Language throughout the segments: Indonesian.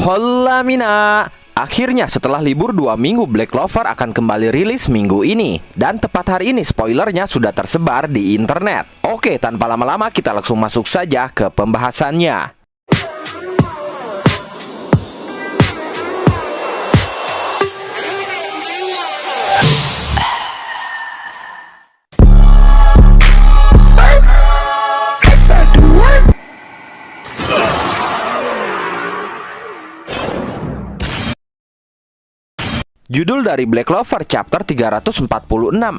Hola Mina! Akhirnya setelah libur 2 minggu, Black Clover akan kembali rilis minggu ini. Dan tepat hari ini spoilernya sudah tersebar di internet. Oke, tanpa lama-lama kita langsung masuk saja ke pembahasannya. Judul dari Black Clover chapter 346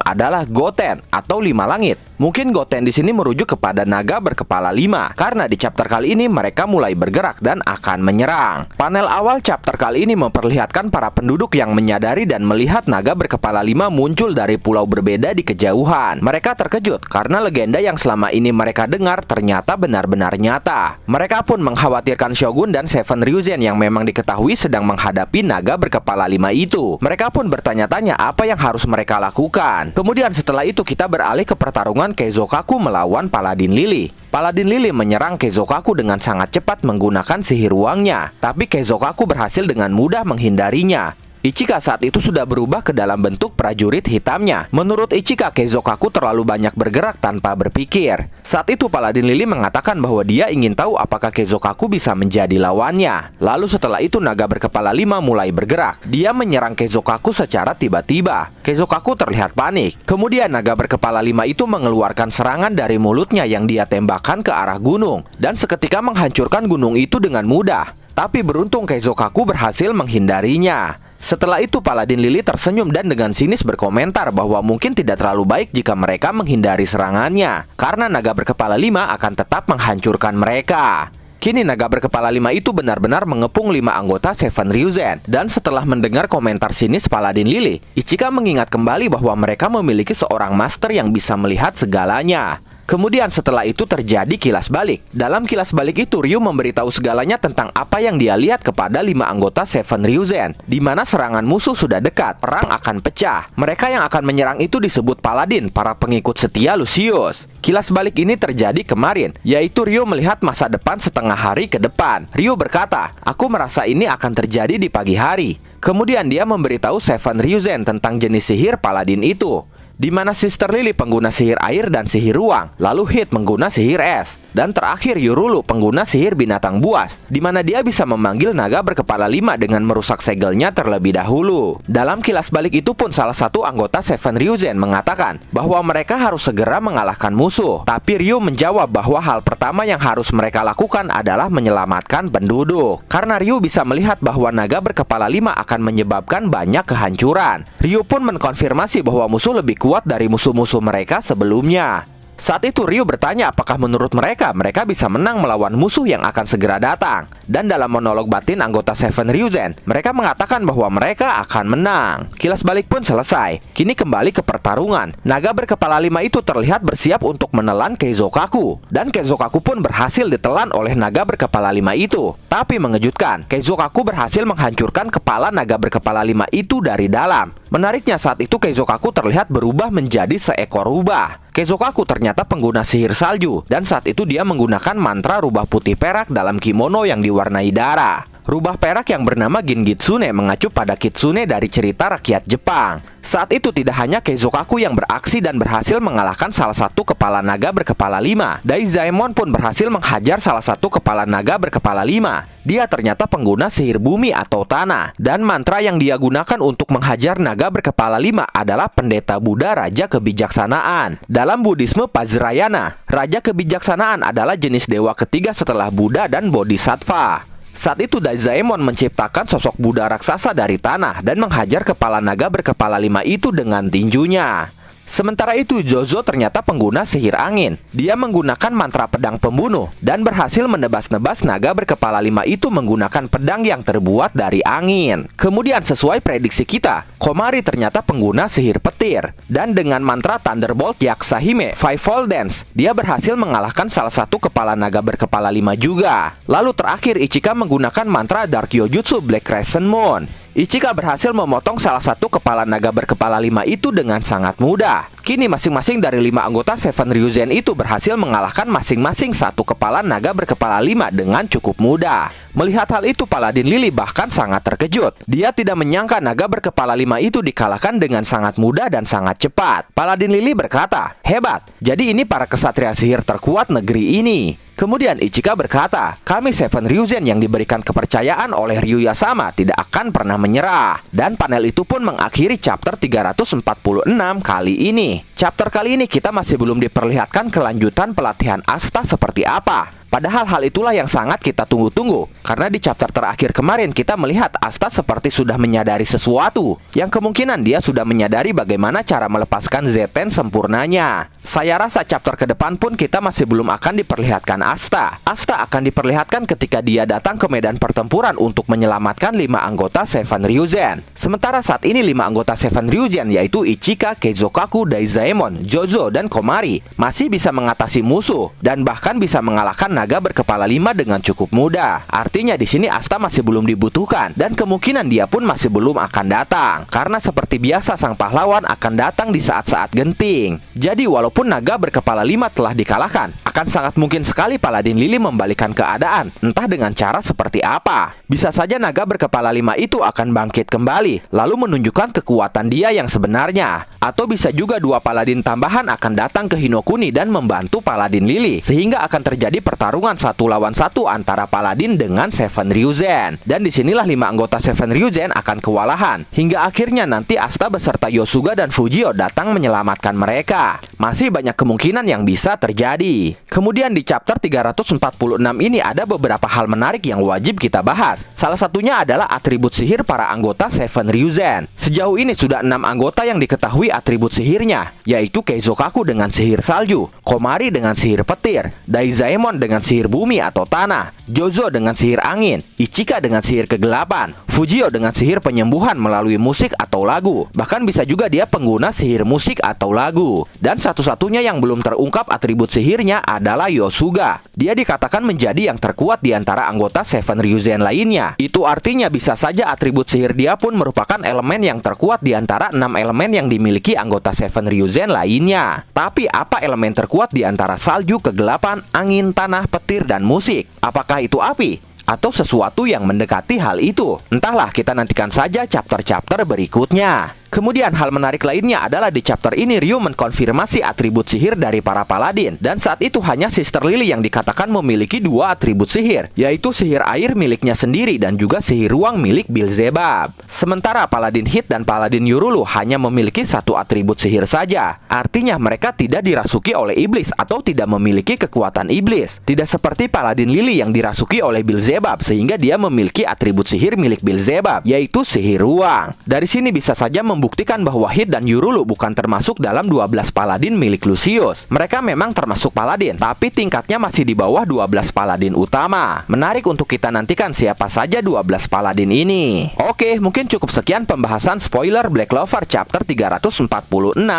adalah Goten atau 5 langit. Mungkin Goten di sini merujuk kepada naga berkepala 5 karena di chapter kali ini mereka mulai bergerak dan akan menyerang. Panel awal chapter kali ini memperlihatkan para penduduk yang menyadari dan melihat naga berkepala 5 muncul dari pulau berbeda di kejauhan. Mereka terkejut karena legenda yang selama ini mereka dengar ternyata benar-benar nyata. Mereka pun mengkhawatirkan Shogun dan Seven Ryuzen yang memang diketahui sedang menghadapi naga berkepala 5 itu. Mereka pun bertanya-tanya apa yang harus mereka lakukan. Kemudian setelah itu kita beralih ke pertarungan Keizokaku melawan Paladin Lily. Paladin Lily menyerang Keizokaku dengan sangat cepat menggunakan sihir ruangnya, tapi Keizokaku berhasil dengan mudah menghindarinya. Ichika saat itu sudah berubah ke dalam bentuk prajurit hitamnya. Menurut Ichika, Keizokaku terlalu banyak bergerak tanpa berpikir. Saat itu Paladin Lily mengatakan bahwa dia ingin tahu apakah Keizokaku bisa menjadi lawannya. Lalu setelah itu naga berkepala 5 mulai bergerak. Dia menyerang Keizokaku secara tiba-tiba. Keizokaku terlihat panik. Kemudian naga berkepala 5 itu mengeluarkan serangan dari mulutnya yang dia tembakkan ke arah gunung. Dan seketika menghancurkan gunung itu dengan mudah. Tapi beruntung Keizokaku berhasil menghindarinya. Setelah itu Paladin Lily tersenyum dan dengan sinis berkomentar bahwa mungkin tidak terlalu baik jika mereka menghindari serangannya, karena naga berkepala 5 akan tetap menghancurkan mereka. Kini naga berkepala 5 itu benar-benar mengepung 5 anggota Seven Ryuzen. Dan setelah mendengar komentar sinis Paladin Lily, Ichika mengingat kembali bahwa mereka memiliki seorang master yang bisa melihat segalanya. Kemudian setelah itu terjadi kilas balik. Dalam kilas balik itu Ryu memberitahu segalanya tentang apa yang dia lihat kepada 5 anggota Seven Ryuzen, di mana serangan musuh sudah dekat, perang akan pecah. Mereka yang akan menyerang itu disebut Paladin, para pengikut setia Lucius. Kilas balik ini terjadi kemarin, yaitu Ryu melihat masa depan setengah hari ke depan. Ryu berkata, "Aku merasa ini akan terjadi di pagi hari." Kemudian dia memberitahu Seven Ryuzen tentang jenis sihir Paladin itu, di mana Sister Lily pengguna sihir air dan sihir ruang, lalu Hit pengguna sihir es, dan terakhir Yurulu pengguna sihir binatang buas, di mana dia bisa memanggil naga berkepala 5 dengan merusak segelnya terlebih dahulu. Dalam kilas balik itu pun salah satu anggota Seven Ryuzen mengatakan bahwa mereka harus segera mengalahkan musuh. Tapi Ryu menjawab bahwa hal pertama yang harus mereka lakukan adalah menyelamatkan penduduk, karena Ryu bisa melihat bahwa naga berkepala 5 akan menyebabkan banyak kehancuran. Ryu pun mengkonfirmasi bahwa musuh lebih kuat dari musuh-musuh mereka sebelumnya. Saat itu Ryu bertanya apakah menurut mereka bisa menang melawan musuh yang akan segera datang. Dan dalam monolog batin anggota Seven Ryuzen, mereka mengatakan bahwa mereka akan menang. Kilas balik pun selesai. Kini kembali ke pertarungan. Naga berkepala 5 itu terlihat bersiap untuk menelan Keizokaku. Dan Keizokaku pun berhasil ditelan oleh naga berkepala 5 itu. Tapi mengejutkan, Keizokaku berhasil menghancurkan kepala naga berkepala 5 itu dari dalam. Menariknya saat itu Keizokaku terlihat berubah menjadi seekor rubah. Keizokaku ternyata pengguna sihir salju, dan saat itu dia menggunakan mantra rubah putih perak dalam kimono yang diwarnai darah. Rubah perak yang bernama Gingitsune mengacu pada kitsune dari cerita rakyat Jepang. Saat itu tidak hanya Keizokaku yang beraksi dan berhasil mengalahkan salah satu kepala naga berkepala 5. Daizaemon pun berhasil menghajar salah satu kepala naga berkepala 5. Dia ternyata pengguna sihir bumi atau tanah. Dan mantra yang dia gunakan untuk menghajar naga berkepala 5 adalah Pendeta Buddha Raja Kebijaksanaan. Dalam Buddhisme Vajrayana, Raja Kebijaksanaan adalah jenis dewa ketiga setelah Buddha dan Bodhisattva. Saat itu Daizaemon menciptakan sosok Buddha raksasa dari tanah dan menghajar kepala naga berkepala 5 itu dengan tinjunya. Sementara itu Jozo ternyata pengguna sihir angin. Dia menggunakan mantra pedang pembunuh dan berhasil menebas-nebas naga berkepala 5 itu menggunakan pedang yang terbuat dari angin. Kemudian sesuai prediksi kita, Komari ternyata pengguna sihir petir. Dan dengan mantra Thunderbolt Yaksahime Fivefold Dance, dia berhasil mengalahkan salah satu kepala naga berkepala 5 juga. Lalu terakhir Ichika menggunakan mantra Dark Yojutsu Black Crescent Moon. Ichika berhasil memotong salah satu kepala naga berkepala 5 itu dengan sangat mudah. Kini masing-masing dari 5 anggota Seven Ryuzen itu berhasil mengalahkan masing-masing satu kepala naga berkepala 5 dengan cukup mudah. Melihat hal itu, Paladin Lily bahkan sangat terkejut. Dia tidak menyangka naga berkepala 5 itu dikalahkan dengan sangat mudah dan sangat cepat. Paladin Lily berkata, "Hebat, jadi ini para kesatria sihir terkuat negeri ini." Kemudian Ichika berkata, "Kami Seven Ryuzen yang diberikan kepercayaan oleh Ryuya-sama tidak akan pernah menyerah." Dan panel itu pun mengakhiri chapter 346 kali ini. Chapter kali ini kita masih belum diperlihatkan kelanjutan pelatihan Asta seperti apa. Padahal hal itulah yang sangat kita tunggu-tunggu. Karena di chapter terakhir kemarin kita melihat Asta seperti sudah menyadari sesuatu, yang kemungkinan dia sudah menyadari bagaimana cara melepaskan Zeten sempurnanya. Saya rasa chapter ke depan pun kita masih belum akan diperlihatkan Asta. Asta akan diperlihatkan ketika dia datang ke medan pertempuran untuk menyelamatkan 5 anggota Seven Ryuzen. Sementara saat ini 5 anggota Seven Ryuzen yaitu Ichika, Keizokaku, Daizaemon, Jozo, dan Komari masih bisa mengatasi musuh dan bahkan bisa mengalahkan naga berkepala 5 dengan cukup mudah. Artinya di sini Asta masih belum dibutuhkan dan kemungkinan dia pun masih belum akan datang. Karena seperti biasa sang pahlawan akan datang di saat-saat genting. Jadi walaupun naga berkepala 5 telah dikalahkan, akan sangat mungkin sekali Paladin Lily membalikan keadaan, entah dengan cara seperti apa. Bisa saja naga berkepala 5 itu akan bangkit kembali, lalu menunjukkan kekuatan dia yang sebenarnya. Atau bisa juga 2 paladin tambahan akan datang ke Hinokuni dan membantu Paladin Lily, sehingga akan terjadi pertarungan 1 lawan 1 antara Paladin dengan Seven Ryuzen. Dan disinilah 5 anggota Seven Ryuzen akan kewalahan, hingga akhirnya nanti Asta beserta Yosuga dan Fujio datang menyelamatkan mereka. Masih banyak kemungkinan yang bisa terjadi. Kemudian di chapter 346 ini ada beberapa hal menarik yang wajib kita bahas. Salah satunya adalah atribut sihir para anggota Seven Ryuzen. Sejauh ini sudah 6 anggota yang diketahui atribut sihirnya, yaitu Keizokaku dengan sihir salju, Komari dengan sihir petir, Daizaemon dengan sihir bumi atau tanah, Jozo dengan sihir angin, Ichika dengan sihir kegelapan, Fujio dengan sihir penyembuhan melalui musik atau lagu. Bahkan bisa juga dia pengguna sihir musik atau lagu. Dan satu-satunya yang belum terungkap atribut sihirnya adalah Yosuga. Dia dikatakan menjadi yang terkuat di antara anggota Seven Ryuzen lainnya. Itu artinya bisa saja atribut sihir dia pun merupakan elemen yang terkuat di antara 6 elemen yang dimiliki anggota Seven Ryuzen lainnya. Tapi apa elemen terkuat di antara salju, kegelapan, angin, tanah, petir, dan musik? Apakah itu api? Atau sesuatu yang mendekati hal itu? Entahlah, kita nantikan saja chapter-chapter berikutnya. Kemudian hal menarik lainnya adalah di chapter ini Ryu mengkonfirmasi atribut sihir dari para paladin. Dan saat itu hanya Sister Lily yang dikatakan memiliki 2 atribut sihir, yaitu sihir air miliknya sendiri dan juga sihir ruang milik Beelzebub. Sementara Paladin Hit dan Paladin Yurulu hanya memiliki 1 atribut sihir saja. Artinya mereka tidak dirasuki oleh iblis atau tidak memiliki kekuatan iblis. Tidak seperti Paladin Lily yang dirasuki oleh Beelzebub sehingga dia memiliki atribut sihir milik Beelzebub, yaitu sihir ruang. Dari sini bisa saja membuktikan bahwa Hit dan Yurulu bukan termasuk dalam 12 paladin milik Lucius. Mereka memang termasuk paladin, tapi tingkatnya masih di bawah 12 paladin utama. Menarik untuk kita nantikan siapa saja 12 paladin ini. Oke, mungkin cukup sekian pembahasan spoiler Black Clover chapter 346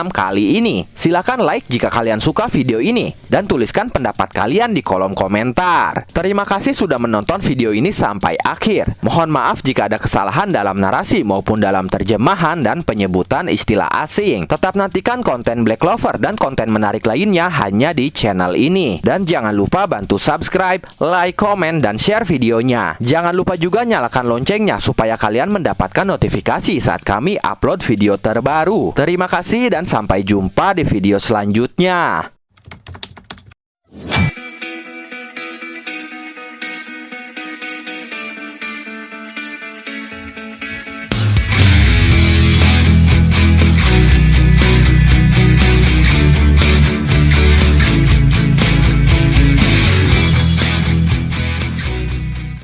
kali ini. Silahkan like jika kalian suka video ini, dan tuliskan pendapat kalian di kolom komentar. Terima kasih sudah menonton video ini sampai akhir. Mohon maaf jika ada kesalahan dalam narasi maupun dalam terjemahan dan penyebutan istilah asing. Tetap nantikan konten Black Clover dan konten menarik lainnya hanya di channel ini. Dan jangan lupa bantu subscribe, like, komen, dan share videonya. Jangan lupa juga nyalakan loncengnya supaya kalian mendapatkan notifikasi saat kami upload video terbaru. Terima kasih dan sampai jumpa di video selanjutnya.